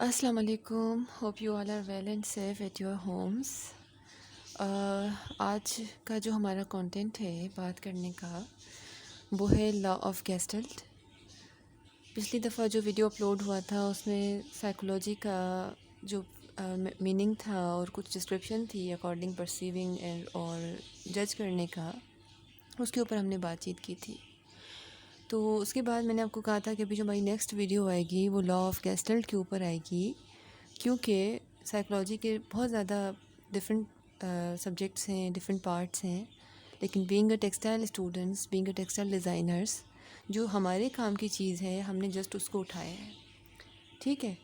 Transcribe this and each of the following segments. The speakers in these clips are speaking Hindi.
अस्सलाम वालेकुम, hope you all are well and safe at your homes. आज का जो हमारा कंटेंट है बात करने का वो है लॉ ऑफ गेस्टल्ट। पिछली दफ़ा जो वीडियो अपलोड हुआ था उसमें साइकोलॉजी का जो मीनिंग था और कुछ डिस्क्रिप्शन थी अकॉर्डिंग परसीविंग एंड और जज करने का, उसके ऊपर हमने बातचीत की थी। तो उसके बाद मैंने आपको कहा था कि अभी जो हमारी नेक्स्ट वीडियो आएगी वो लॉ ऑफ गेस्टल्ट के ऊपर आएगी, क्योंकि साइकोलॉजी के बहुत ज़्यादा डिफरेंट सब्जेक्ट्स हैं, डिफरेंट पार्ट्स हैं, लेकिन being a textile students, being a textile designers, जो हमारे काम की चीज़ है हमने जस्ट उसको उठाया है। ठीक है,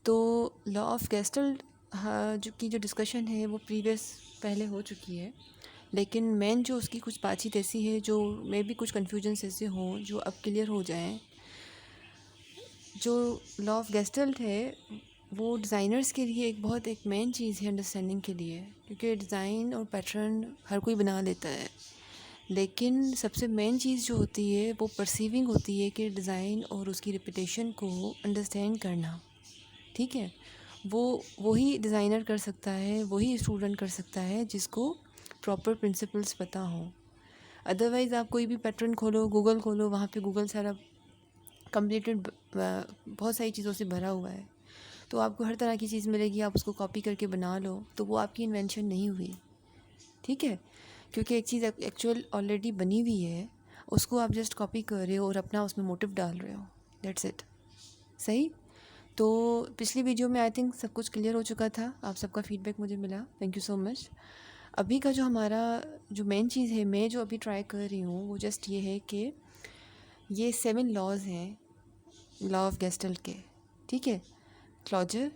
तो लॉ ऑफ गेस्टल्ट जो डिस्कशन है वो प्रीवियस पहले हो चुकी है, लेकिन मेन जो उसकी कुछ बातचीत ऐसी है जो मे भी कुछ कन्फ्यूजन्स ऐसे हों जो अब क्लियर हो जाएं। जो लॉ ऑफ गेस्टल्ट है वो डिज़ाइनर्स के लिए एक मेन चीज़ है अंडरस्टैंडिंग के लिए, क्योंकि डिज़ाइन और पैटर्न हर कोई बना लेता है, लेकिन सबसे मेन चीज़ जो होती है वो परसीविंग होती है कि डिज़ाइन और उसकी रिपीटेशन को अंडरस्टैंड करना। ठीक है, वो वही डिज़ाइनर कर सकता है, वही स्टूडेंट कर सकता है जिसको प्रॉपर प्रिंसिपल्स पता हो। अदरवाइज़ आप कोई भी पैटर्न खोलो, गूगल खोलो, वहाँ पे गूगल सारा कंप्लीटेड बहुत सारी चीज़ों से भरा हुआ है, तो आपको हर तरह की चीज़ मिलेगी, आप उसको कॉपी करके बना लो तो वो आपकी इन्वेंशन नहीं हुई। ठीक है, क्योंकि एक चीज़ एक्चुअल ऑलरेडी बनी हुई है, उसको आप जस्ट कॉपी कर रहे हो और अपना उसमें मोटिव डाल रहे हो, दैट्स इट। सही। तो पिछली वीडियो में आई थिंक सब कुछ क्लियर हो चुका था, आप सबका फीडबैक मुझे मिला, थैंक यू सो मच। अभी का जो हमारा जो मेन चीज़ है, मैं जो अभी ट्राई कर रही हूँ वो जस्ट ये है कि ये 7 लॉज हैं लॉ ऑफ गेस्टल्ट के। ठीक है, closure,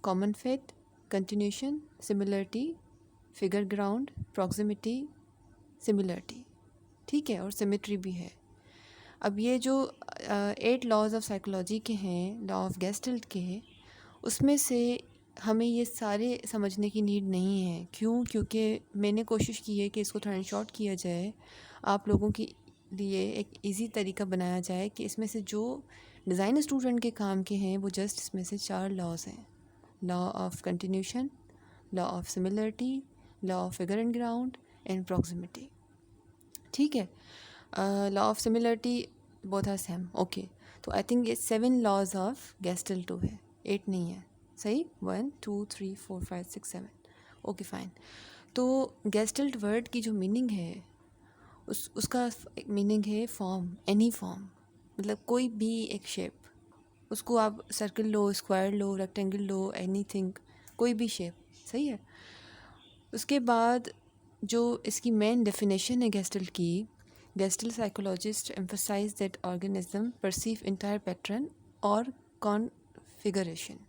common fit, continuation, similarity, figure ground, proximity, similarity. ठीक है, और सिमेट्री भी है। अब ये जो 8 लॉज ऑफ साइकोलॉजी के हैं, लॉ ऑफ गेस्टल्ट के, उसमें से हमें ये सारे समझने की नीड नहीं है। क्यों? क्योंकि मैंने कोशिश की है कि इसको थोड़ा शॉर्ट किया जाए, आप लोगों के लिए एक इजी तरीका बनाया जाए कि इसमें से जो डिज़ाइन स्टूडेंट के काम के हैं वो जस्ट इसमें से 4 लॉज हैं। Law of continuation, law of similarity, law of figure and ground and proximity. ठीक है, law of similarity both are same, okay. तो आई थिंक ये 7 लॉज ऑफ गेस्टल्ट 2 है, 8 नहीं है। सही, 1 2 3 4 5 6 7, ओके फाइन। तो गेस्टल्ट वर्ड की जो मीनिंग है उसका मीनिंग है फॉर्म, एनी फॉर्म, मतलब कोई भी एक शेप, उसको आप सर्कल लो, स्क्वायर लो, रेक्टेंगल लो, एनीथिंग, कोई भी शेप। सही है। उसके बाद जो इसकी मेन डेफिनेशन है गेस्टल्ट की, gestalt psychologist emphasize that organism perceive entire pattern और कॉन्फ़िगरेशन।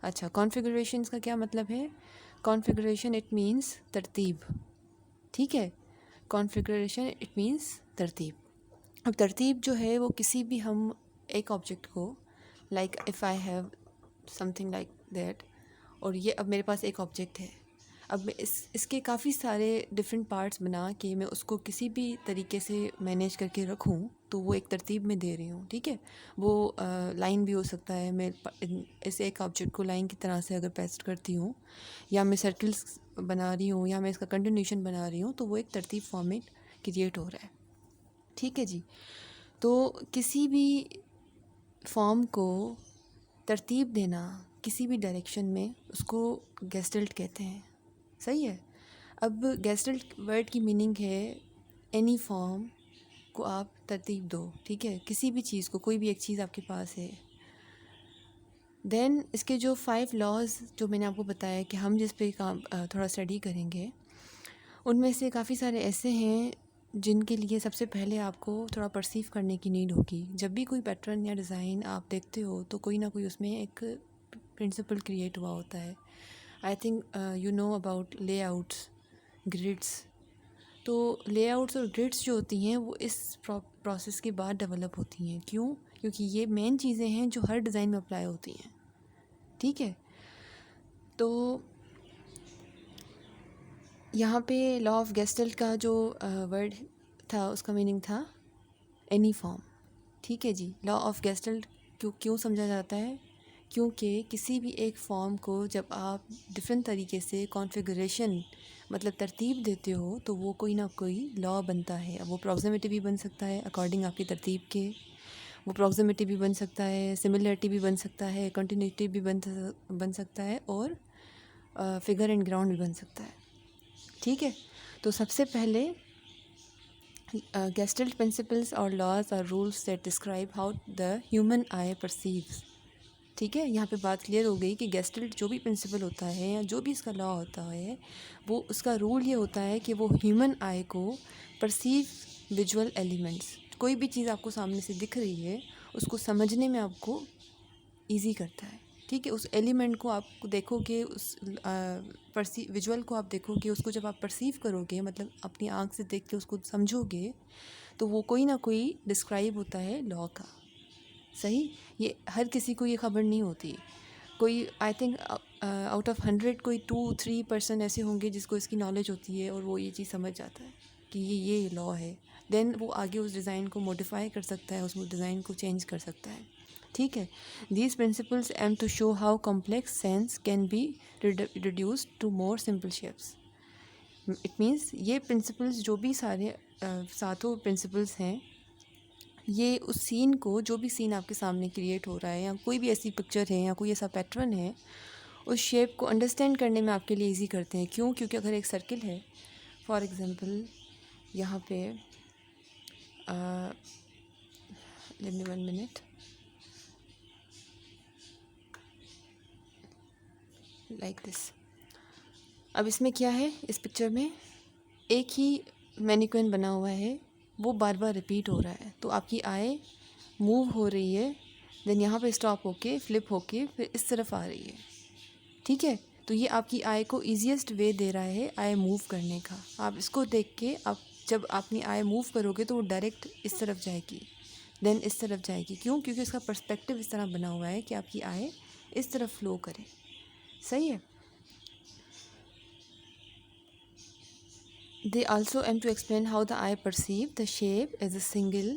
अच्छा, कॉन्फ़िगरेशन का क्या मतलब है? कॉन्फ़िगरेशन इट मीन्स तरतीब। ठीक है, कॉन्फ़िगरेशन इट मीन्स तरतीब। अब तरतीब जो है वो किसी भी हम एक ऑब्जेक्ट को, like if I have something like that, और ये अब मेरे पास एक ऑब्जेक्ट है, अब मैं इसके काफ़ी सारे डिफरेंट पार्ट्स बना के मैं उसको किसी भी तरीके से मैनेज करके रखूं तो वो एक तरतीब में दे रही हूँ। ठीक है, वो लाइन भी हो सकता है, मैं इस एक ऑब्जेक्ट को लाइन की तरह से अगर पेस्ट करती हूँ, या मैं सर्कल्स बना रही हूँ, या मैं इसका कंटिन्यूशन बना रही हूँ, तो वो एक तरतीब फॉर्मेट क्रिएट हो रहा है। ठीक है जी, तो किसी भी फॉर्म को तरतीब देना किसी भी डायरेक्शन में, उसको गेस्टल्ट कहते हैं। सही है। अब गेस्टल्ट वर्ड की मीनिंग है एनी फॉर्म को आप तरतीब दो। ठीक है, किसी भी चीज़ को, कोई भी एक चीज़ आपके पास है, देन इसके जो 5 लॉज जो मैंने आपको बताया कि हम जिस पे काम थोड़ा स्टडी करेंगे, उनमें से काफ़ी सारे ऐसे हैं जिनके लिए सबसे पहले आपको थोड़ा परसीव करने की नीड होगी। जब भी कोई पैटर्न या डिज़ाइन आप देखते हो तो कोई ना कोई उसमें एक प्रिंसिपल क्रिएट हुआ होता है। I think you know about layouts, grids. तो लेआउट्स और ग्रिड्स जो होती हैं वो इस प्रोसेस के बाद डेवलप होती हैं। क्यों? क्योंकि ये मेन चीज़ें हैं जो हर डिज़ाइन में अप्लाई होती हैं। ठीक है, तो यहाँ पे लॉ ऑफ गेस्टल्ट का जो वर्ड था उसका मीनिंग था एनी फॉर्म। ठीक है जी, लॉ ऑफ गेस्टल्ट क्यों समझा जाता है? क्योंकि किसी भी एक फॉर्म को जब आप डिफरेंट तरीके से कॉन्फ़िगरेशन मतलब तरतीब देते हो तो वो कोई ना कोई लॉ बनता है। अब वो प्रॉक्सिमिटी भी बन सकता है अकॉर्डिंग आपकी तरतीब के, वो प्रॉक्सिमिटी भी बन सकता है, सिमिलरिटी भी बन सकता है, कंटिन्यूटी भी बन सकता है, और फिगर एंड ग्राउंड भी बन सकता है। ठीक है, तो सबसे पहले गेस्टल्ट प्रिंसिपल्स और laws are rules that describe how the human eye perceives. ठीक है, यहाँ पे बात क्लियर हो गई कि गेस्टल्ट जो भी प्रिंसिपल होता है या जो भी इसका लॉ होता है, वो उसका रूल ये होता है कि वो ह्यूमन आई को परसीव विजुअल एलिमेंट्स, कोई भी चीज़ आपको सामने से दिख रही है उसको समझने में आपको इजी करता है। ठीक है, उस एलिमेंट को आप देखोगे, उस विजुअल को आप देखोगे, उसको जब आप परसीव करोगे मतलब अपनी आँख से देख के उसको समझोगे, तो वो कोई ना कोई डिस्क्राइब होता है लॉ का। सही, ये हर किसी को ये खबर नहीं होती। कोई आई थिंक आउट ऑफ 100 कोई 2-3% ऐसे होंगे जिसको इसकी नॉलेज होती है और वो ये चीज़ समझ जाता है कि ये लॉ है। देन वो आगे उस डिज़ाइन को मॉडिफाई कर सकता है, उस डिज़ाइन को चेंज कर सकता है। ठीक है, these principles aim to show how complex sense can be reduced to more simple shapes. It means ये प्रिंसिपल्स जो भी सारे सातों प्रिंसिपल्स हैं, ये उस सीन को, जो भी सीन आपके सामने क्रिएट हो रहा है या कोई भी ऐसी पिक्चर है या कोई ऐसा पैटर्न है, उस शेप को अंडरस्टैंड करने में आपके लिए इजी करते हैं। क्यों? क्योंकि अगर एक सर्किल है, फॉर एग्ज़ाम्पल यहाँ पे let me 1 minute, like this. अब इसमें क्या है, इस पिक्चर में एक ही मैनिक्विन बना हुआ है, वो बार बार रिपीट हो रहा है, तो आपकी आई मूव हो रही है, देन यहाँ पे स्टॉप होके फ्लिप होके फिर इस तरफ आ रही है। ठीक है, तो ये आपकी आई को ईजीएस्ट वे दे रहा है आई मूव करने का। आप इसको देख के आप जब अपनी आई मूव करोगे तो वो डायरेक्ट इस तरफ जाएगी, देन इस तरफ जाएगी। क्यों? क्योंकि इसका पर्सपेक्टिव इस तरह बना हुआ है कि आपकी आई इस तरफ फ्लो करे। सही है। They also aim to explain how the eye perceive the shape as a single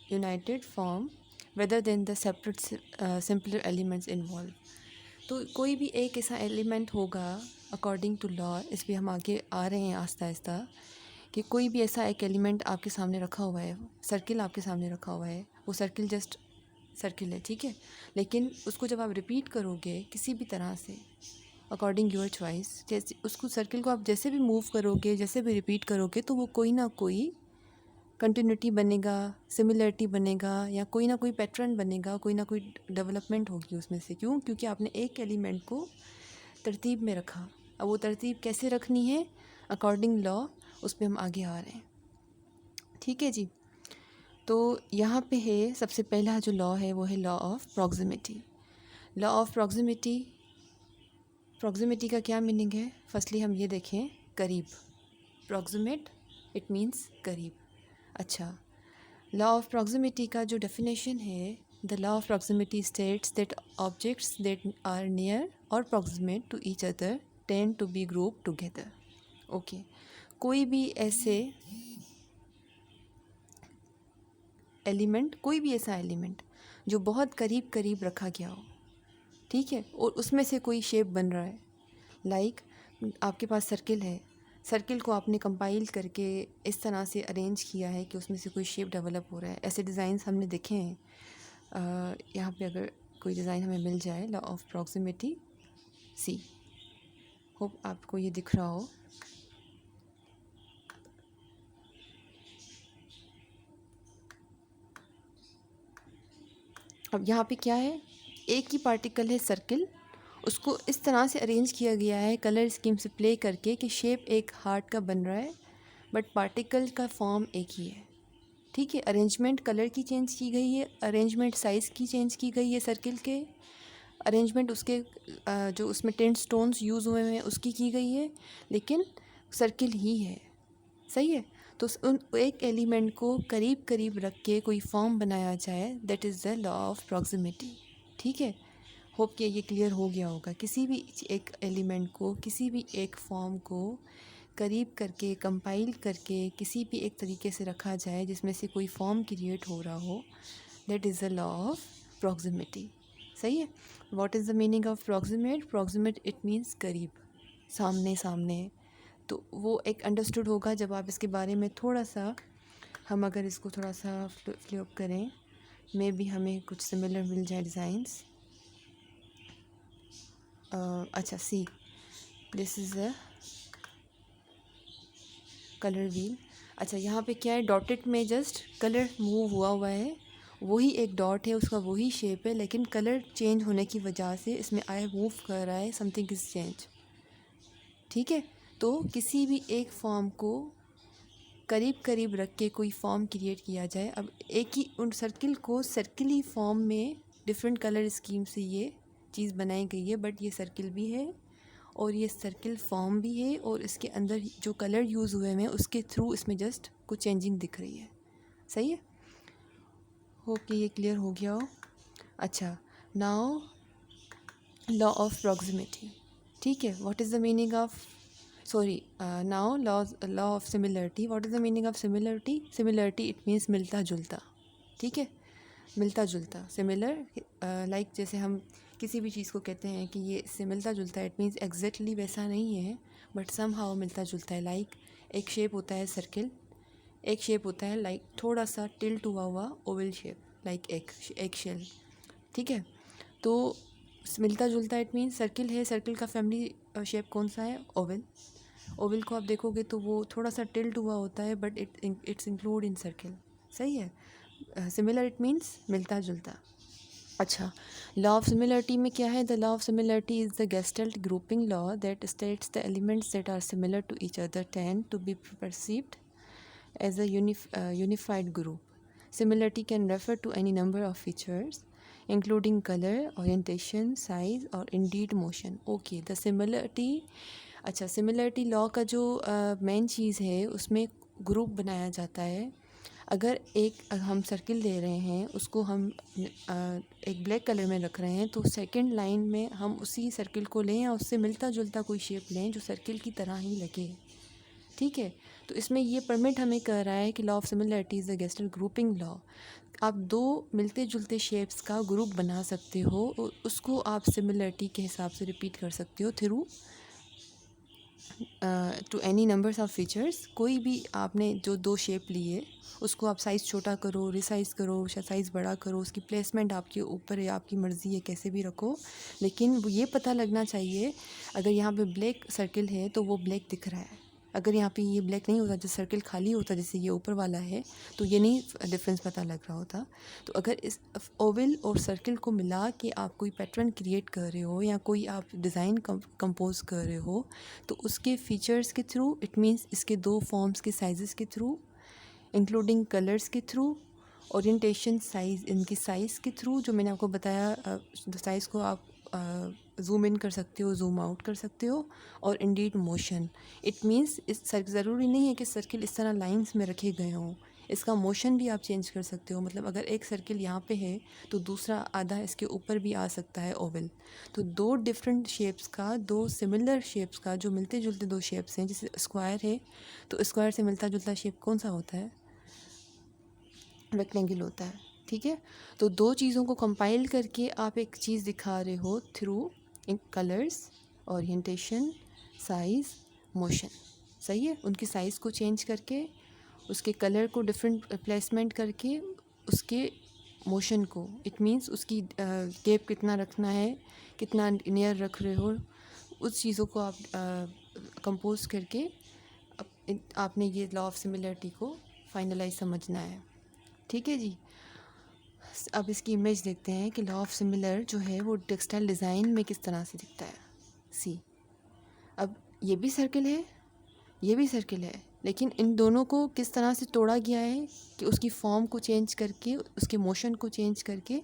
united form rather than the separate simpler elements involved. तो कोई भी एक ऐसा एलिमेंट होगा अकॉर्डिंग टू लॉ, इस पर हम आगे आ रहे हैं आहिस्ता आहिस्ता, कि कोई भी ऐसा एक एलिमेंट आपके सामने रखा हुआ है, सर्किल आपके सामने रखा हुआ है, वो सर्किल जस्ट सर्किल है। ठीक है, लेकिन उसको जब आप रिपीट करोगे किसी भी तरह से अकॉर्डिंग योर चॉइस, जैसे उसको सर्किल को आप जैसे भी मूव करोगे, जैसे भी रिपीट करोगे, तो वो कोई ना कोई कंटिन्यूटी बनेगा, सिमिलरिटी बनेगा, या कोई ना कोई पैटर्न बनेगा, कोई ना कोई डेवलपमेंट होगी उसमें से। क्यों? क्योंकि आपने एक एलिमेंट को तरतीब में रखा। अब वो तरतीब कैसे रखनी है अकॉर्डिंग लॉ, उस पर हम आगे आ रहे हैं। ठीक है जी, तो यहाँ पे है सबसे पहला जो लॉ है वो है law of proximity. Law of proximity, proximity का क्या मीनिंग है? फर्स्टली हम ये देखें, करीब, प्रॉक्सिमेट इट मीन्स करीब। अच्छा, लॉ ऑफ प्रॉक्सिमिटी का जो डेफिनेशन है, the law of proximity states that objects that are near or proximate to each other tend to be group together. Okay, कोई भी ऐसे एलिमेंट, कोई भी ऐसा एलिमेंट जो बहुत करीब करीब रखा गया हो, ठीक है, और उसमें से कोई शेप बन रहा है। लाइक आपके पास सर्किल है, सर्किल को आपने कंपाइल करके इस तरह से अरेंज किया है कि उसमें से कोई शेप डेवलप हो रहा है। ऐसे डिज़ाइंस हमने देखे हैं। यहाँ पे अगर कोई डिज़ाइन हमें मिल जाए, law of proximity see, hope आपको ये दिख रहा हो। अब यहाँ पे क्या है, एक ही पार्टिकल है सर्किल, उसको इस तरह से अरेंज किया गया है कलर स्कीम से प्ले करके कि शेप एक हार्ट का बन रहा है, बट पार्टिकल का फॉर्म एक ही है। ठीक है, अरेंजमेंट कलर की चेंज की गई है, अरेंजमेंट साइज़ की चेंज की गई है सर्किल के, अरेंजमेंट उसके जो उसमें टेंट स्टोन्स यूज़ हुए हैं उसकी की गई है, लेकिन सर्किल ही है। सही है, तो उन एक एलिमेंट को करीब करीब रख के कोई फॉर्म बनाया जाए, that is the law of proximity. ठीक है, होप कि ये क्लियर हो गया होगा। किसी भी एक एलिमेंट को, किसी भी एक फॉर्म को करीब करके, कंपाइल करके किसी भी एक तरीके से रखा जाए जिसमें से कोई फॉर्म क्रिएट हो रहा हो, that is the law of proximity. सही है। What is the meaning of proximate? Proximate it means करीब, सामने सामने। तो वो एक अंडरस्टूड होगा जब आप इसके बारे में थोड़ा सा, हम अगर इसको थोड़ा सा फ्लिप करें, मे बी हमें कुछ सिमिलर मिल जाए डिज़ाइंस। अच्छा, see this is a colour wheel. अच्छा, यहाँ पे क्या है, डॉटेड में जस्ट कलर मूव हुआ हुआ है, वही एक डॉट है, उसका वही शेप है, लेकिन कलर चेंज होने की वजह से इसमें आई मूव कर रहा है, समथिंग इज़ चेंज। ठीक है, तो किसी भी एक फॉर्म को करीब करीब रख के कोई फॉर्म क्रिएट किया जाए। अब एक ही उन सर्किल को सर्किली फॉर्म में डिफरेंट कलर स्कीम से ये चीज़ बनाई गई है, बट ये सर्किल भी है और ये सर्किल फॉर्म भी है, और इसके अंदर जो कलर यूज़ हुए हैं उसके थ्रू इसमें जस्ट कुछ चेंजिंग दिख रही है। सही है, होप कि ये क्लियर हो गया हो। अच्छा, नाउ लॉ ऑफ प्रॉक्सिमिटी। ठीक है, what is the meaning of, sorry, now law of similarity. What is the meaning of similarity? Similarity it means मिलता जुलता। ठीक है, मिलता जुलता, सिमिलर, लाइक जैसे हम किसी भी चीज़ को कहते हैं कि ये इससे मिलता जुलता है, इट मीन्स एग्जैक्टली वैसा नहीं है बट सम हाउ मिलता जुलता है। लाइक एक शेप होता है सर्किल, एक शेप होता है लाइक थोड़ा सा टिल्ट हुआ हुआ ओवल शेप, लाइक एक शेल। ठीक है, तो मिलता जुलता इट मीन्स सर्किल है, सर्किल का फैमिली शेप कौन सा है? ओवल। ओवल को आप देखोगे तो वो थोड़ा सा टिल्ट हुआ होता है, but it's include in circle. सही है, सिमिलर इट मीन्स मिलता जुलता। अच्छा, लॉ ऑफ सिमिलरिटी में क्या है? The law of similarity is the gestalt grouping law that states the elements that are similar to each other tend to be perceived as a unified group. Similarity can refer to any number of features, including color, orientation, size, or indeed motion. Okay, the similarity, अच्छा, सिमिलरिटी लॉ का जो मेन चीज़ है उसमें ग्रुप बनाया जाता है। अगर एक हम सर्किल ले रहे हैं, उसको हम एक ब्लैक कलर में रख रहे हैं, तो सेकंड लाइन में हम उसी सर्किल को लें या उससे मिलता जुलता कोई शेप लें जो सर्किल की तरह ही लगे। ठीक है, तो इसमें ये परमिट हमें कर रहा है कि law of similarity is the gestalt grouping law. आप दो मिलते जुलते शेप्स का ग्रुप बना सकते हो और उसको आप सिमिलरिटी के हिसाब से रिपीट कर सकते हो through to any numbers of features. कोई भी आपने जो दो शेप लिए उसको आप साइज़ छोटा करो, रिसाइज़ करो, साइज़ बड़ा करो, उसकी प्लेसमेंट आपके ऊपर है, आपकी मर्ज़ी है, कैसे भी रखो, लेकिन वो ये पता लगना चाहिए अगर यहाँ पे ब्लैक सर्किल है तो वो ब्लैक दिख रहा है। अगर यहाँ पे ये ब्लैक नहीं होता, जो सर्किल खाली होता जैसे ये ऊपर वाला है, तो ये नहीं डिफरेंस पता लग रहा होता। तो अगर इस ओवल और सर्किल को मिला के आप कोई पैटर्न क्रिएट कर रहे हो या कोई आप डिज़ाइन कंपोज कर रहे हो, तो उसके फीचर्स के थ्रू, इट मीन्स इसके दो फॉर्म्स के साइज़ के थ्रू, इंक्लूडिंग कलर्स के थ्रू, ओरिएंटेशन, साइज़, इनकी साइज़ के थ्रू, जो मैंने आपको बताया, साइज़ को आप ज़ूम इन कर सकते हो, ज़ूम आउट कर सकते हो, और इंडीड मोशन, इट मीन्स इस ज़रूरी नहीं है कि सर्किल इस तरह लाइंस में रखे गए हों, इसका मोशन भी आप चेंज कर सकते हो। मतलब अगर एक सर्किल यहाँ पे है तो दूसरा आधा इसके ऊपर भी आ सकता है ओवल। तो दो डिफरेंट शेप्स का, दो सिमिलर शेप्स का, जो मिलते जुलते दो शेप्स हैं, जैसे स्क्वायर है तो स्क्वायर से मिलता जुलता शेप कौन सा होता है? रेक्टेंगल होता है। ठीक है, तो दो चीज़ों को कंपाइल करके आप एक चीज़ दिखा रहे हो through colours, orientation, size, motion. सही है, उनकी साइज़ को चेंज करके, उसके कलर को डिफरेंट प्लेसमेंट करके, उसके मोशन को, इट मीन्स उसकी गैप कितना रखना है, कितना नियर रख रहे हो, उस चीज़ों को आप कंपोज करके आपने ये लॉ ऑफ सिमिलरिटी को फाइनलाइज समझना है। ठीक है जी, अब इसकी इमेज देखते हैं कि लॉ ऑफ सिमिलर जो है वो टेक्सटाइल डिज़ाइन में किस तरह से दिखता है। सी, अब ये भी सर्किल है, ये भी सर्किल है, लेकिन इन दोनों को किस तरह से तोड़ा गया है कि उसकी फॉर्म को चेंज करके, उसके मोशन को चेंज करके,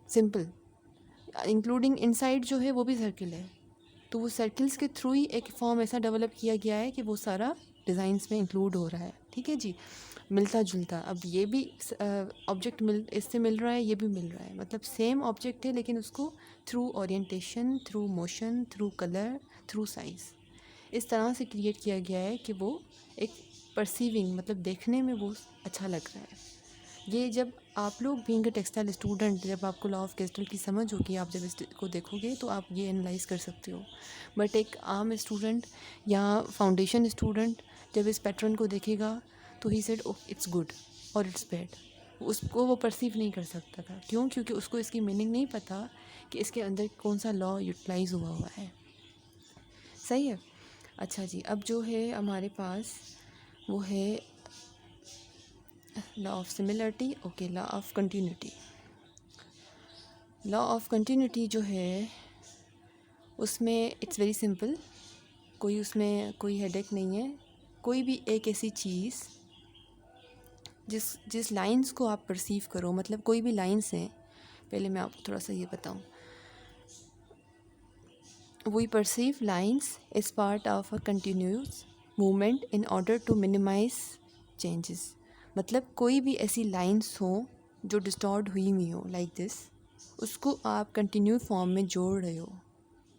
सिंपल, इंक्लूडिंग इनसाइड जो है वो भी सर्किल है, तो वो सर्किल्स के थ्रू ही एक फॉर्म ऐसा डेवलप किया गया है कि वो सारा डिज़ाइंस में इंक्लूड हो रहा है। ठीक है जी, मिलता जुलता, अब ये भी ऑब्जेक्ट इससे मिल रहा है, ये भी मिल रहा है, मतलब सेम ऑब्जेक्ट है, लेकिन उसको through orientation, through motion, through colour, through size, इस तरह से क्रिएट किया गया है कि वो एक परसीविंग, मतलब देखने में वो अच्छा लग रहा है। ये जब आप लोग बीइंग अ टेक्सटाइल स्टूडेंट, जब आपको लॉ ऑफ गेस्टल्ट की समझ होगी, आप जब इसको देखोगे तो आप ये एनालाइज कर सकते हो। बट एक आम स्टूडेंट या फाउंडेशन स्टूडेंट जब इस पैटर्न को देखेगा तो he said oh it's good और इट्स बैड, उसको वो परसीव नहीं कर सकता था। क्यों? क्योंकि उसको इसकी मीनिंग नहीं पता कि इसके अंदर कौन सा लॉ यूटिलाइज हुआ है। सही है। अच्छा जी, अब जो है हमारे पास वो है law of similarity. Okay, law of continuity. Law of continuity जो है उसमें इट्स वेरी सिंपल, कोई उसमें कोई हेडेक नहीं है। कोई भी एक ऐसी चीज़ जिस जिस लाइंस को आप परसीव करो, मतलब कोई भी लाइंस हैं, पहले मैं आपको थोड़ा सा ये बताऊं, we perceive lines is part of a continuous movement in order to minimize changes. मतलब कोई भी ऐसी लाइंस हो जो डिस्टॉर्ट हुई हुई हो लाइक दिस, उसको आप कंटिन्यू फॉर्म में जोड़ रहे हो।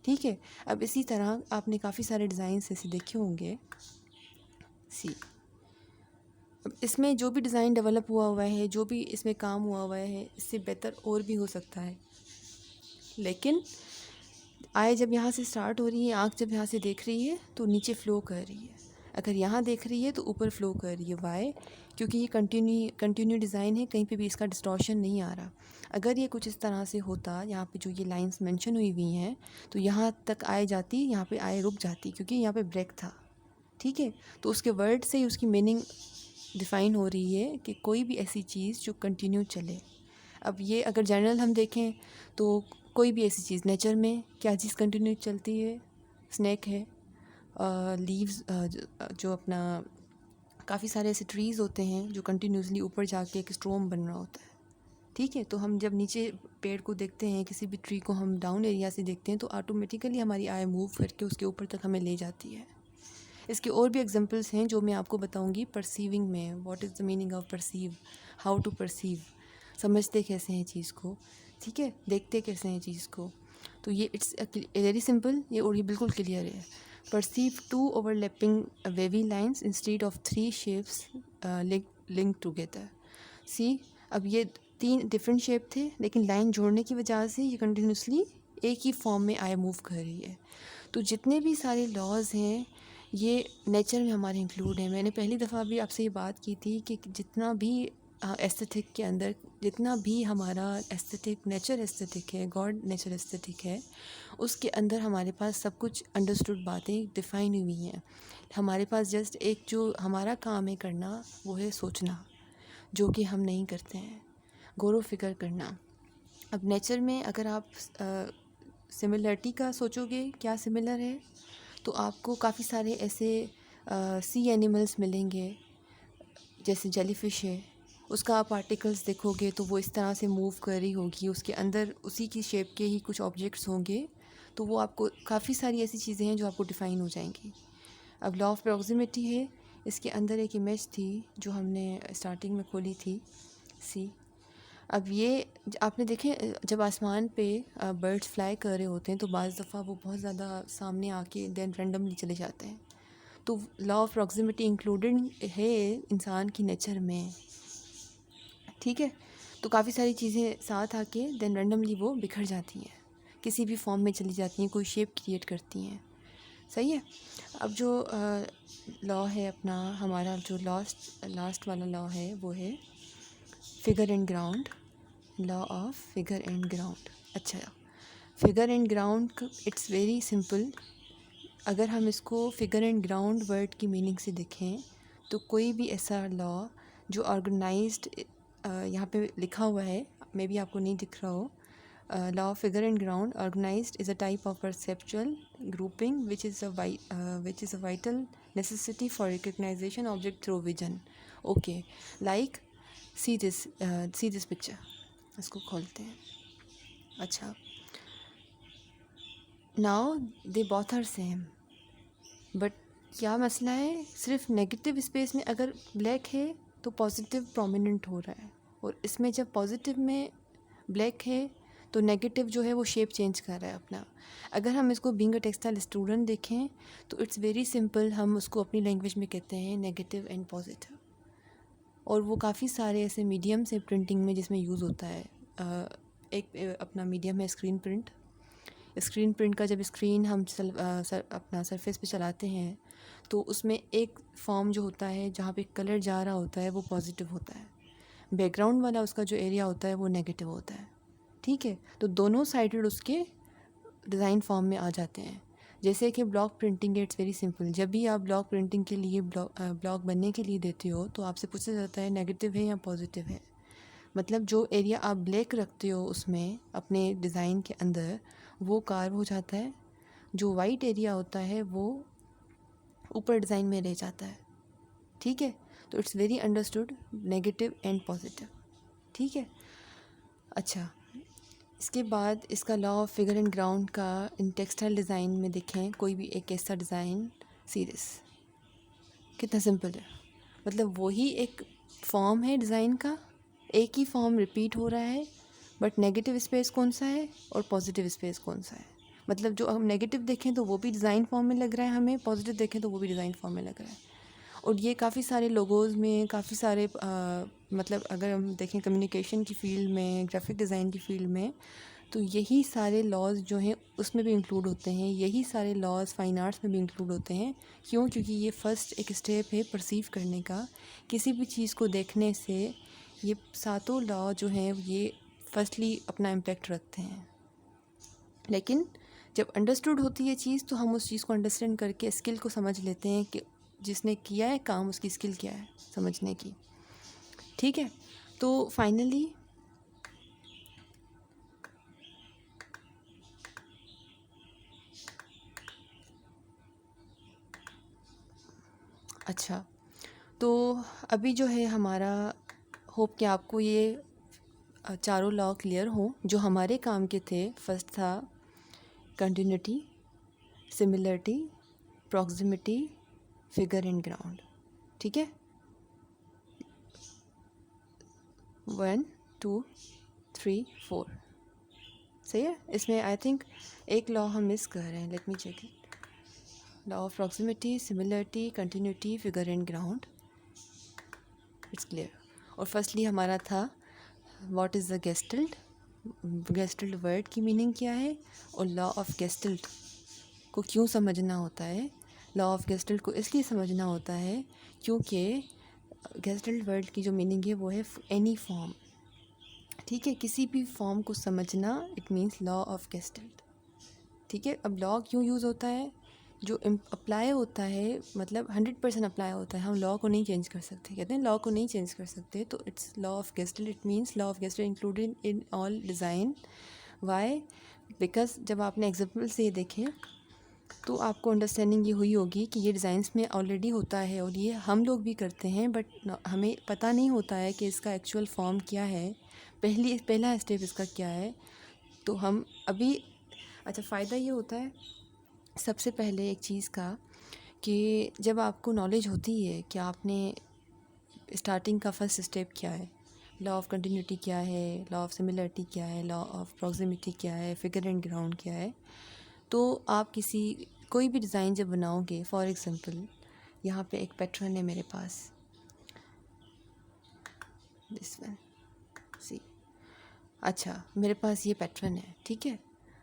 ठीक है। अब इसी तरह आपने काफ़ी सारे डिज़ाइंस ऐसे देखे होंगे। सी, अब इसमें जो भी डिज़ाइन डेवलप हुआ है, जो भी इसमें काम हुआ है, इससे बेहतर और भी हो सकता है। लेकिन आय जब यहाँ से स्टार्ट हो रही है, आँख जब यहाँ से देख रही है तो नीचे फ़्लो कर रही है, अगर यहाँ देख रही है तो ऊपर फ़्लो कर रही है। वाई? क्योंकि ये कंटिन्यू डिज़ाइन है, कहीं पे भी इसका डिस्टॉर्शन नहीं आ रहा। अगर ये कुछ इस तरह से होता, यहाँ पे जो ये लाइंस मेंशन हुई हुई हैं, तो यहाँ तक आय जाती, यहाँ पे आय रुक जाती, क्योंकि यहाँ पे ब्रेक था। ठीक है। तो उसके वर्ड से ही उसकी मीनिंग डिफ़ाइन हो रही है कि कोई भी ऐसी चीज़ जो कंटिन्यू चले। अब ये अगर जनरल हम देखें तो कोई भी ऐसी चीज़, नेचर में क्या चीज़ कंटिन्यू चलती है? स्नैक है, लीव्स, जो अपना काफ़ी सारे ऐसे ट्रीज़ होते हैं जो कंटिन्यूसली ऊपर जाके एक स्ट्रोम बन रहा होता है। ठीक है। तो हम जब नीचे पेड़ को देखते हैं, किसी भी ट्री को हम डाउन एरिया से देखते हैं, तो ऑटोमेटिकली हमारी आई मूव करके उसके ऊपर तक हमें ले जाती है। इसके और भी एग्जांपल्स हैं जो मैं आपको बताऊंगी परसीविंग में। What is the meaning of perceive, how to perceive, समझते कैसे हैं चीज़ को। ठीक है। देखते कैसे हैं चीज़ को। तो ये इट्स वेरी सिंपल, ये और ये बिल्कुल क्लियर है। Perceive two overlapping wavy lines instead of three shapes link together. See, अब ये तीन डिफरेंट शेप थे, लेकिन लाइन जोड़ने की वजह से ये कंटिन्यूसली एक ही फॉर्म में आई मूव कर रही है। तो जितने भी सारे लॉज हैं ये नेचर में हमारे इंक्लूड हैं। मैंने पहली दफ़ा भी आपसे ये बात की थी कि जितना भी एस्थेटिक के अंदर, जितना भी हमारा एस्थेटिक, नेचर एस्थेटिक है, गॉड नेचर एस्थेटिक है, उसके अंदर हमारे पास सब कुछ अंडरस्टूड बातें डिफ़ाइन हुई हैं। हमारे पास जस्ट एक जो हमारा काम है करना, वो है सोचना, जो कि हम नहीं करते हैं, गौर व फिक्र करना। अब नेचर में अगर आप सिमिलरिटी का सोचोगे, क्या सिमिलर है, तो आपको काफ़ी सारे ऐसे सी एनिमल्स मिलेंगे, जैसे जेलीफिश है, उसका आप आर्टिकल्स देखोगे तो वो इस तरह से मूव कर रही होगी, उसके अंदर उसी की शेप के ही कुछ ऑब्जेक्ट्स होंगे, तो वो आपको काफ़ी सारी ऐसी चीज़ें हैं जो आपको डिफ़ाइन हो जाएंगी। अब लॉ ऑफ प्रॉक्सिमिटी है, इसके अंदर एक इमेज थी जो हमने स्टार्टिंग में खोली थी। सी, अब ये आपने देखे जब आसमान पे बर्ड्स फ्लाई कर रहे होते हैं तो बाज़ दफ़ा वो बहुत ज़्यादा सामने आके देन रैंडमली चले जाते हैं। तो लॉ ऑफ प्रॉक्सिमिटी इंक्लूडेड है इंसान की नेचर में। ठीक है। तो काफ़ी सारी चीज़ें साथ आके देन रैंडमली वो बिखर जाती हैं, किसी भी फॉर्म में चली जाती हैं, कोई शेप क्रिएट करती हैं। सही है। अब जो लॉ है अपना, हमारा जो लास्ट वाला लॉ है वो है figure and ground, law of figure and ground. अच्छा, figure and ground it's very simple. अगर हम इसको फिगर एंड ग्राउंड वर्ड की मीनिंग से देखें तो कोई भी ऐसा लॉ जो ऑर्गेनाइज्ड, यहाँ पे लिखा हुआ है, मे बी आपको नहीं दिख रहा हो, law of figure and ground organized is a type of perceptual grouping which is a vital necessity for recognization object through vision. Okay, like see this picture, इसको खोलते हैं। अच्छा, now they both are same, but क्या मसला है, सिर्फ नेगेटिव स्पेस में अगर ब्लैक है तो पॉजिटिव प्रोमिनेंट हो रहा है, और इसमें जब पॉजिटिव में ब्लैक है तो नेगेटिव जो है वो शेप चेंज कर रहा है अपना। अगर हम इसको बीइंग अ टेक्सटाइल स्टूडेंट देखें तो इट्स वेरी सिंपल, हम उसको अपनी लैंग्वेज में कहते हैं नेगेटिव एंड पॉजिटिव। और वो काफ़ी सारे ऐसे मीडियम से प्रिंटिंग में जिसमें यूज़ होता है। एक अपना मीडियम है स्क्रीन प्रिंट। स्क्रीन प्रिंट का जब स्क्रीन हम अपना सरफेस पे चलाते हैं तो उसमें एक फॉर्म जो होता है जहाँ पे कलर जा रहा होता है वो पॉजिटिव होता है, बैकग्राउंड वाला उसका जो एरिया होता है वो नेगेटिव होता है। ठीक है, तो दोनों साइडेड उसके डिज़ाइन फॉर्म में आ जाते हैं। जैसे कि block printing, it's very simple. जब भी आप ब्लॉक प्रिंटिंग के लिए ब्लॉक बनने के लिए देते हो तो आपसे पूछा जाता है नेगेटिव है या पॉजिटिव है। मतलब जो एरिया आप ब्लैक रखते हो उसमें अपने डिज़ाइन के अंदर वो कार्व हो जाता है, जो वाइट एरिया होता है वो ऊपर डिज़ाइन में रह जाता है। ठीक है, तो it's very understood negative and positive. ठीक है, अच्छा, इसके बाद इसका law of figure and ground का इन टेक्सटाइल डिज़ाइन में देखें कोई भी एक ऐसा डिज़ाइन सीरीज कितना सिंपल है। मतलब वही एक फॉर्म है डिज़ाइन का, एक ही फॉर्म रिपीट हो रहा है, बट नेगेटिव स्पेस कौन सा है और पॉजिटिव स्पेस कौन सा है। मतलब जो हम नेगेटिव देखें तो वो भी डिज़ाइन फॉर्म में लग रहा है हमें, पॉजिटिव देखें तो वो भी डिज़ाइन फॉर्म में लग रहा है। और ये काफ़ी सारे लोगोज़ में काफ़ी सारे मतलब अगर हम देखें कम्युनिकेशन की फ़ील्ड में, ग्राफिक डिज़ाइन की फ़ील्ड में, तो यही सारे लॉज जो हैं उसमें भी इंक्लूड होते हैं। यही सारे लॉज फाइन आर्ट्स में भी इंक्लूड होते हैं। क्यों? क्योंकि ये फ़र्स्ट एक स्टेप है परसीव करने का। किसी भी चीज़ को देखने से ये सातों लॉ जो हैं ये फर्स्टली अपना इम्पेक्ट रखते हैं। लेकिन जब अंडरस्टूड होती है चीज़ तो हम उस चीज़ को अंडरस्टैंड करके स्किल को समझ लेते हैं कि जिसने किया है काम उसकी स्किल क्या है समझने की। ठीक है, तो फाइनली अच्छा, तो अभी जो है हमारा होप कि आपको ये चारों लॉ क्लियर हो जो हमारे काम के थे। फर्स्ट था continuity, similarity, proximity, figure and ground. ठीक है, 1 2 3 4 सही है। इसमें आई थिंक एक लॉ हम मिस कर रहे हैं, let me check it. Law of proximity, similarity, continuity, figure and ground, it's clear. और फर्स्टली हमारा था what is the gestalt, gestalt word की मीनिंग क्या है और लॉ ऑफ गेस्टल्ट को क्यों समझना होता है। लॉ ऑफ गेस्टल्ट को इसलिए समझना होता है क्योंकि गेस्टल्ट वर्ड की जो मीनिंग है वो है एनी फॉर्म। ठीक है, किसी भी फॉर्म को समझना it means law of gestalt. ठीक है, अब लॉ क्यों यूज़ होता है, जो अप्लाई होता है मतलब 100% अप्लाई होता है। हम लॉ को नहीं चेंज कर सकते, कहते हैं लॉ को नहीं चेंज कर सकते, तो it's law of gestalt. It means law of gestalt included in all design. Why? Because जब आपने एग्जाम्पल से ये देखे तो आपको अंडरस्टैंडिंग ये हुई होगी कि ये डिज़ाइंस में ऑलरेडी होता है और ये हम लोग भी करते हैं, बट हमें पता नहीं होता है कि इसका एक्चुअल फॉर्म क्या है, पहला स्टेप इसका क्या है। तो हम अभी अच्छा, फ़ायदा ये होता है सबसे पहले एक चीज़ का कि जब आपको नॉलेज होती है कि आपने स्टार्टिंग का फर्स्ट स्टेप क्या है, लॉ ऑफ कंटिन्यूटी क्या है, लॉ ऑफ सिमिलरिटी क्या है, लॉ ऑफ प्रॉक्सिमिटी क्या है, फिगर एंड ग्राउंड क्या है, तो आप कोई भी डिज़ाइन जब बनाओगे, फॉर एग्ज़ाम्पल यहाँ पे एक पैटर्न है मेरे पास, दिस वन सी। अच्छा, मेरे पास ये पैटर्न है। ठीक है,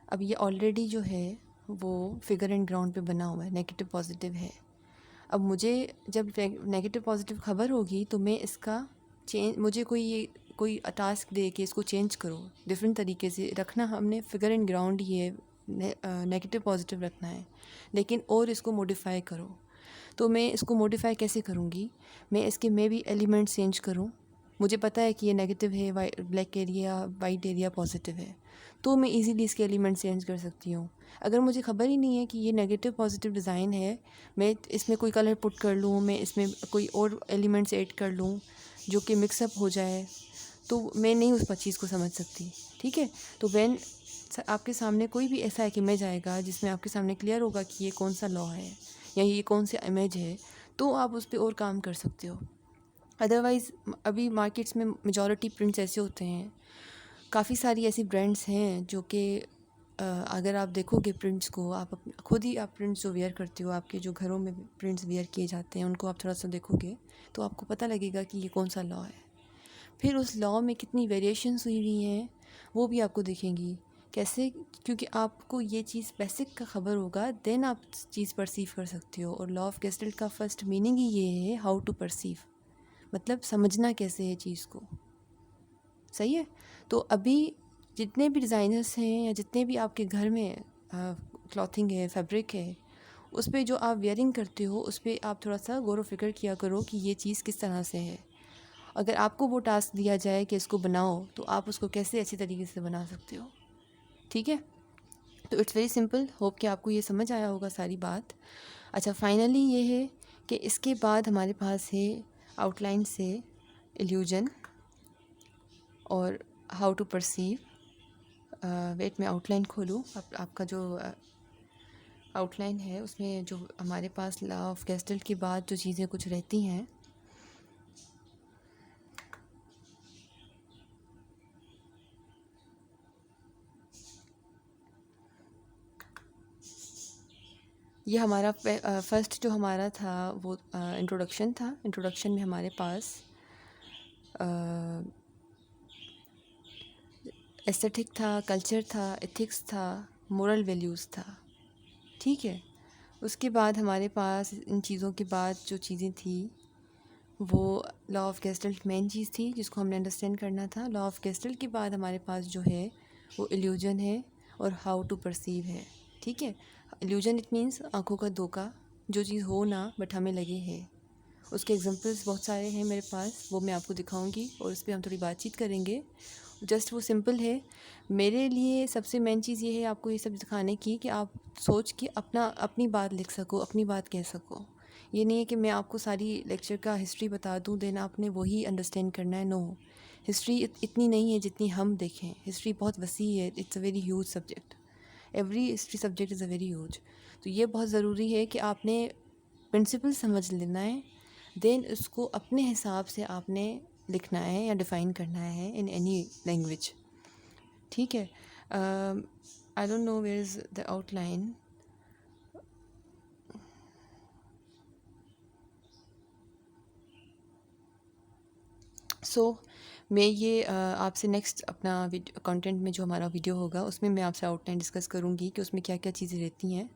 अब ये ऑलरेडी जो है वो फिगर एंड ग्राउंड पे बना हुआ है, नेगेटिव पॉजिटिव है। अब मुझे जब नेगेटिव पॉजिटिव खबर होगी तो मैं इसका मुझे कोई टास्क दे के इसको चेंज करो, डिफरेंट तरीके से रखना। हमने फिगर एंड ग्राउंड ही है, नेगेटिव पॉजिटिव रखना है, लेकिन और इसको मॉडिफाई करो। तो मैं इसको मॉडिफाई कैसे करूँगी, मैं भी एलिमेंट्स चेंज करूँ। मुझे पता है कि ये नेगेटिव है, black area white area positive है, तो मैं इजीली इसके एलिमेंट्स चेंज कर सकती हूँ। अगर मुझे ख़बर ही नहीं है कि ये नेगेटिव पॉजिटिव डिज़ाइन है, मैं इसमें कोई कलर पुट कर लूँ, मैं इसमें कोई और एलिमेंट्स ऐड कर लूँ जो कि मिक्सअप हो जाए, तो मैं नहीं उस चीज़ को समझ सकती। ठीक है, तो व्हेन आपके सामने कोई भी ऐसा इमेज आएगा जिसमें आपके सामने क्लियर होगा कि ये कौन सा लॉ है या ये कौन सा इमेज है, तो आप उस पर और काम कर सकते हो। अदरवाइज़ अभी मार्केट्स में मेजॉरिटी प्रिंट्स ऐसे होते हैं, काफ़ी सारी ऐसी ब्रांड्स हैं जो कि अगर आप देखोगे प्रिंट्स को, आप खुद ही आप प्रिंट्स जो वेयर करते हो, आपके जो घरों में प्रिंट्स वेयर किए जाते हैं, उनको आप थोड़ा सा देखोगे तो आपको पता लगेगा कि ये कौन सा लॉ है। फिर उस लॉ में कितनी वेरिएशंस हुई हुई हैं वो भी आपको दिखेंगी। कैसे? क्योंकि आपको ये चीज़ बेसिक का ख़बर होगा, देन आप चीज़ परसीव कर सकते हो। और लॉ ऑफ गेस्टल्ट का फर्स्ट मीनिंग ही ये है, हाउ टू परसीव, मतलब समझना कैसे है चीज़ को। सही है? तो अभी जितने भी डिज़ाइनर्स हैं या जितने भी आपके घर में क्लॉथिंग है, फैब्रिक है, उस पे जो आप वेयरिंग करते हो उस पे आप थोड़ा सा गौर व फिक्र किया करो कि ये चीज़ किस तरह से है। अगर आपको वो टास्क दिया जाए कि इसको बनाओ, तो आप उसको कैसे अच्छी तरीके से बना सकते हो। ठीक है? तो इट्स वेरी सिंपल। होप कि आपको ये समझ आया होगा सारी बात। अच्छा, फाइनली ये है कि इसके बाद हमारे पास है आउटलाइन से इल्यूजन और हाउ टू परसीव। वेट मैं आउटलाइन खोलूँ। आपका जो आउटलाइन है उसमें जो हमारे पास लॉ ऑफ गेस्टल्ट के बाद जो चीज़ें कुछ रहती हैं, ये हमारा फर्स्ट जो हमारा था वो इंट्रोडक्शन था। इंट्रोडक्शन में हमारे पास एस्थेटिक था, कल्चर था, एथिक्स था, मोरल वैल्यूज़ था। ठीक है? उसके बाद हमारे पास इन चीज़ों के बाद जो चीज़ें थी वो लॉ ऑफ गेस्टल्ट मेन चीज़ थी जिसको हमने अंडरस्टैंड करना था। लॉ ऑफ गेस्टल्ट के बाद हमारे पास जो है वो इल्यूजन है और हाउ टू परसीव है। ठीक है? इल्यूजन इट मीन्स आँखों का धोखा, जो चीज़ हो ना बट हमें लगे है। उसके एग्जांपल्स बहुत सारे हैं मेरे पास, वो मैं आपको दिखाऊंगी और उस पर हम थोड़ी बातचीत करेंगे। जस्ट वो सिंपल है। मेरे लिए सबसे मेन चीज़ ये है आपको ये सब दिखाने की कि आप सोच के अपनी बात लिख सको, अपनी बात कह सको। ये नहीं है कि मैं आपको सारी लेक्चर का हिस्ट्री बता दूँ देन आपने वही अंडरस्टैंड करना है। नो, हिस्ट्री इतनी नहीं है जितनी हम देखें। हिस्ट्री बहुत वसी है, it's a very huge subject. Every history subject is a very huge. तो ये बहुत ज़रूरी है कि आपने प्रिंसिपल समझ लेना है, देन उसको अपने हिसाब से आपने लिखना है या डिफ़ाइन करना है इन एनी लैंग्वेज। ठीक है? I don't know where is the outline. So मैं ये आपसे नेक्स्ट अपना कंटेंट में जो हमारा वीडियो होगा उसमें मैं आपसे आउटलाइन डिस्कस करूँगी कि उसमें क्या क्या चीज़ें रहती हैं।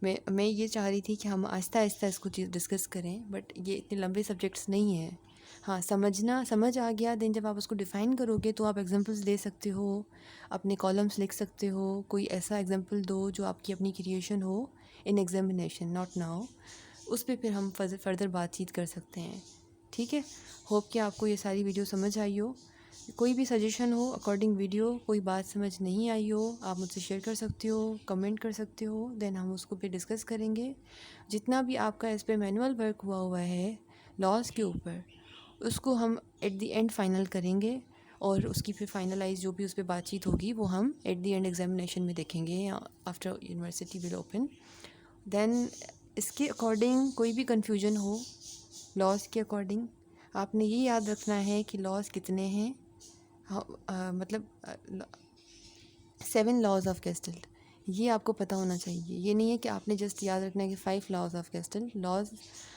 मैं ये चाह रही थी कि हम आहिस्ता आहिस्ता इसको चीज़ डिस्कस करें, बट ये इतने लंबे सब्जेक्ट्स नहीं हैं। हाँ, समझ आ गया, देन जब आप उसको डिफ़ाइन करोगे तो आप एग्जांपल्स दे सकते हो, अपने कॉलम्स लिख सकते हो। कोई ऐसा एग्जांपल दो जो आपकी अपनी क्रिएशन हो इन एग्जामिनेशन, नॉट नाउ। उस पे फिर हम फर्दर बातचीत कर सकते हैं। ठीक है? होप कि आपको ये सारी वीडियो समझ आई हो। कोई भी सजेशन हो अकॉर्डिंग वीडियो, कोई बात समझ नहीं आई हो, आप मुझसे शेयर कर सकते हो, कमेंट कर सकते हो, देन हम उसको पे डिस्कस करेंगे। जितना भी आपका इस पे मैनुअल वर्क हुआ है लॉज के ऊपर, उसको हम एट द एंड फाइनल करेंगे और उसकी फिर फाइनलाइज जो भी उस पर बातचीत होगी वो हम एट द एंड एग्जामिनेशन में देखेंगे या after university will open. Then इसके अकॉर्डिंग कोई भी कन्फ्यूजन हो लॉज के अकॉर्डिंग, आपने ये याद रखना है कि लॉज कितने हैं। मतलब 7 लॉज ऑफ गेस्टल्ट, ये आपको पता होना चाहिए। ये नहीं है कि आपने जस्ट याद रखना है कि 5 लॉज ऑफ गेस्टल्ट लॉज।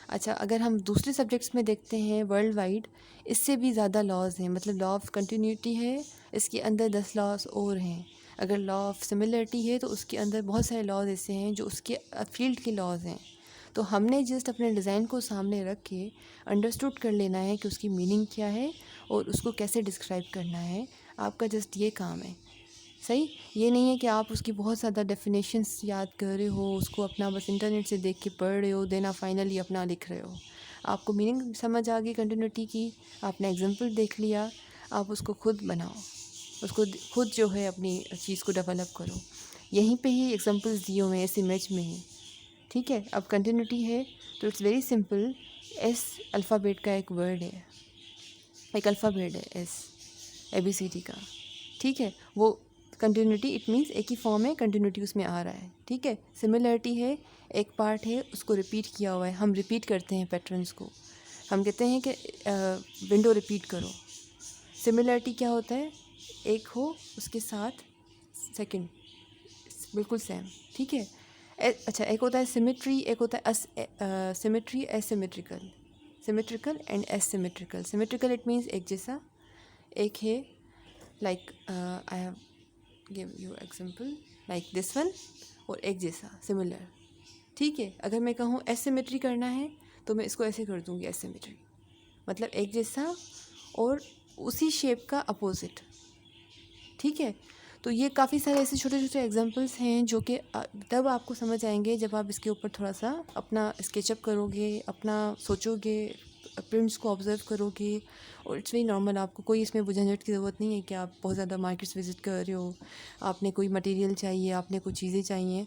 अच्छा, अगर हम दूसरे सब्जेक्ट्स में देखते हैं वर्ल्ड वाइड, इससे भी ज़्यादा लॉज हैं। मतलब लॉ ऑफ कंटिन्यूटी है, इसके अंदर 10 लॉज और हैं। अगर लॉ ऑफ सिमिलरिटी है तो उसके अंदर बहुत सारे लॉज ऐसे हैं जो उसके फील्ड के लॉज हैं। तो हमने जस्ट अपने डिज़ाइन को सामने रख के अंडरस्टूड कर लेना है कि उसकी मीनिंग क्या है और उसको कैसे डिस्क्राइब करना है। आपका जस्ट ये काम है। सही? ये नहीं है कि आप उसकी बहुत ज़्यादा डेफिनेशंस याद कर रहे हो, उसको अपना बस इंटरनेट से देख के पढ़ रहे हो, देन आप फाइनली अपना लिख रहे हो। आपको मीनिंग समझ आ गई कंटिन्यूटी की, आपने एग्जांपल देख लिया, आप उसको खुद बनाओ, उसको खुद जो है अपनी चीज़ को डेवलप करो। यहीं पे ही एग्जांपल्स दिए हुए हैं इस इमेज में ही। ठीक है? अब कंटिन्यूटी है तो it's very simple. S alphabet का एक वर्ड है, एक अल्फ़ाबेट है एस, ABCD का। ठीक है? वो कंटिन्यूटी इट मीन्स एक ही फॉर्म है, कंटिन्यूटी उसमें आ रहा है। ठीक है? सिमिलरिटी है, एक पार्ट है उसको रिपीट किया हुआ है, हम रिपीट करते हैं पैटर्न्स को। हम कहते हैं कि विंडो रिपीट करो। सिमिलरिटी क्या होता है? एक हो उसके साथ सेकंड बिल्कुल सेम, ठीक है। अच्छा, एक होता है सिमेट्री, एक होता है symmetry asymmetrical, symmetrical and asymmetrical. Symmetrical it means एक जैसा, एक है like I have give you example like this one, और एक जैसा सिमिलर, ठीक है। अगर मैं कहूँ एसिमेट्री करना है तो मैं इसको ऐसे कर दूँगी, एसिमेट्री मतलब एक जैसा और उसी शेप का अपोजिट, ठीक है। तो ये काफ़ी सारे ऐसे छोटे छोटे एग्जांपल्स हैं जो कि तब आपको समझ आएंगे जब आप इसके ऊपर थोड़ा सा अपना स्केचअप करोगे, अपना सोचोगे, प्रिंट्स को ऑब्जर्व करोगे। और इट्स वेरी नॉर्मल, आपको कोई इसमें झंझट की ज़रूरत नहीं है कि आप बहुत ज़्यादा मार्केट्स विजिट कर रहे हो, आपने कोई मटेरियल चाहिए, आपने कुछ चीज़ें चाहिए,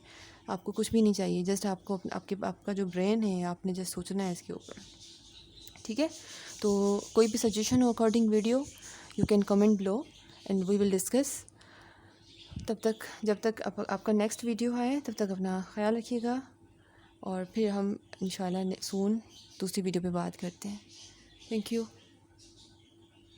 आपको कुछ भी नहीं चाहिए। जस्ट आपको आपका जो ब्रेन है, आपने जस्ट सोचना है इसके ऊपर, ठीक है। तो कोई भी सजेशन हो according video, you can comment below and we will discuss. तब तक, जब तक आपका नेक्स्ट वीडियो आए, तब तक अपना ख्याल रखिएगा, और फिर हम इंशाल्लाह सून दूसरी वीडियो पे बात करते हैं। Thank you.